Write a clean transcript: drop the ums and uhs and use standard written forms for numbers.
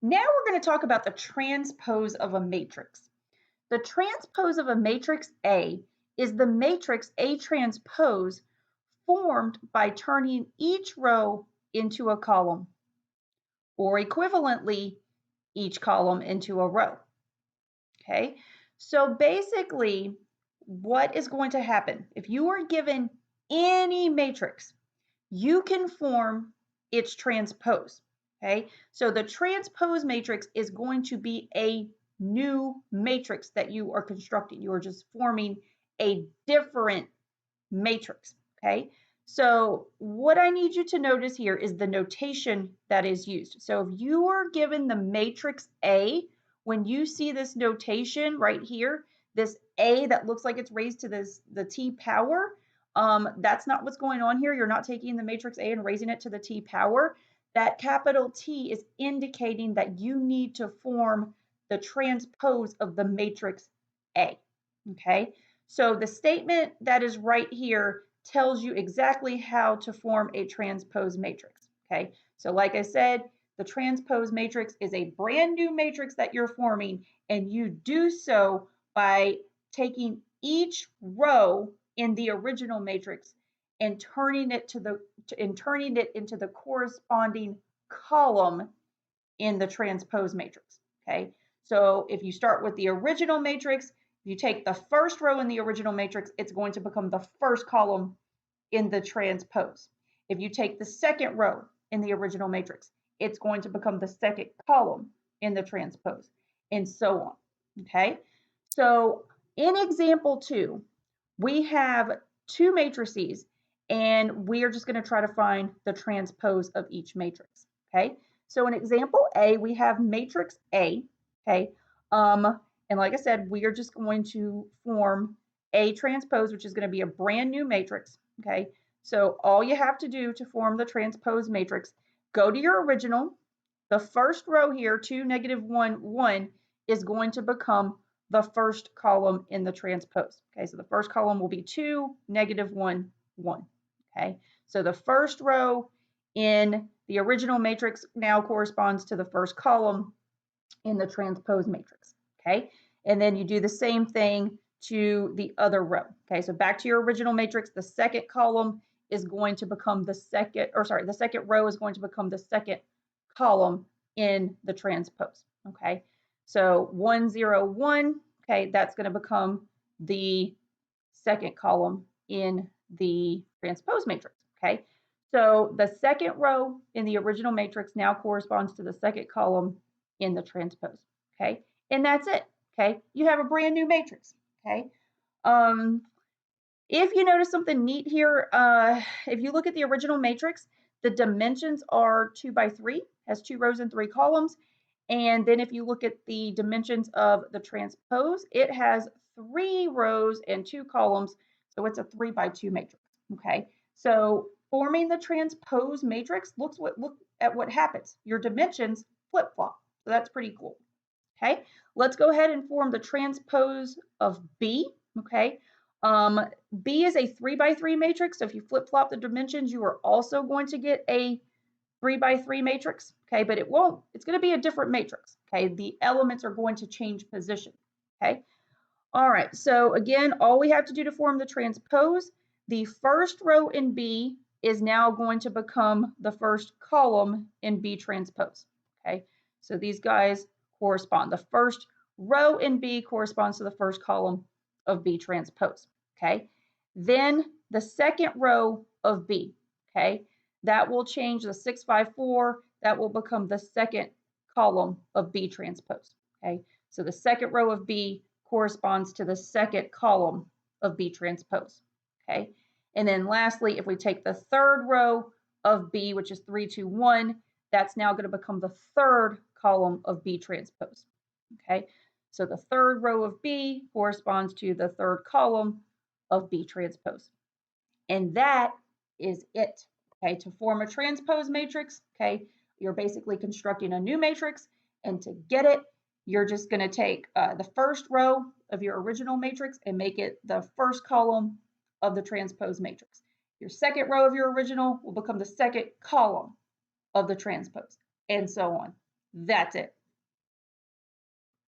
Now we're going to talk about the transpose of a matrix. The transpose of a matrix A is the matrix A transpose formed by turning each row into a column, or equivalently, each column into a row. Okay, so basically, what is going to happen if you are given any matrix, you can form its transpose. Okay, so the transpose matrix is going to be a new matrix that you are constructing. You are just forming a different matrix. Okay, so what I need you to notice here is the notation that is used. So if you are given the matrix A, when you see this notation right here, this A that looks like it's raised to the T power, that's not what's going on here. You're not taking the matrix A and raising it to the T power. That capital T is indicating that you need to form the transpose of the matrix A. Okay, so the statement that is right here tells you exactly how to form a transpose matrix. Okay, so like I said, the transpose matrix is a brand new matrix that you're forming, and you do so by taking each row in the original matrix and turning it into the corresponding column in the transpose matrix. Okay, so if you start with the original matrix, you take the first row in the original matrix, it's going to become the first column in the transpose. If you take the second row in the original matrix, it's going to become the second column in the transpose, and so on. Okay, so in example 2, we have two matrices, and we are just going to try to find the transpose of each matrix. Okay, so in example A, we have matrix A. Okay, and like I said, we are just going to form A transpose, which is going to be a brand new matrix. Okay, so all you have to do to form the transpose matrix, go to your original. The first row here, 2, -1, 1, is going to become the first column in the transpose. Okay, so the first column will be 2, -1, 1. Okay, so the first row in the original matrix now corresponds to the first column in the transpose matrix. Okay, and then you do the same thing to the other row. Okay, so back to your original matrix, the second column is going to become the second, or sorry, the second row is going to become the second column in the transpose. Okay, so 1, 0, 1, okay, that's going to become the second column in the transpose matrix. Okay, so the second row in the original matrix now corresponds to the second column in the transpose. Okay, and that's it. Okay, you have a brand new matrix. Okay, if you notice something neat here, if you look at the original matrix, the dimensions are 2 by 3, has 2 rows and 3 columns. And then if you look at the dimensions of the transpose, it has 3 rows and 2 columns. So it's a 3 by 2 matrix. Okay, so forming the transpose matrix, look at what happens. Your dimensions flip-flop. So that's pretty cool. Okay, let's go ahead and form the transpose of B. Okay, B is a 3 by 3 matrix. So if you flip-flop the dimensions, you are also going to get a 3 by 3 matrix. Okay, but it won't, it's going to be a different matrix. Okay, the elements are going to change position. Okay, all right, so again, all we have to do to form the transpose, the first row in B is now going to become the first column in B transpose. Okay, so these guys correspond. The first row in B corresponds to the first column of B transpose. Okay, then the second row of B, okay, that will change the 6, 5, 4, that will become the second column of B transpose. Okay, so the second row of B corresponds to the second column of B transpose. Okay, and then lastly, if we take the third row of B, which is 3, 2, 1, that's now going to become the third column of B transpose. Okay, so the third row of B corresponds to the third column of B transpose. And that is it. Okay, to form a transpose matrix, okay, you're basically constructing a new matrix, and to get it, you're just going to take the first row of your original matrix and make it the first column of the transpose matrix. Your second row of your original will become the second column of the transpose, and so on. That's it.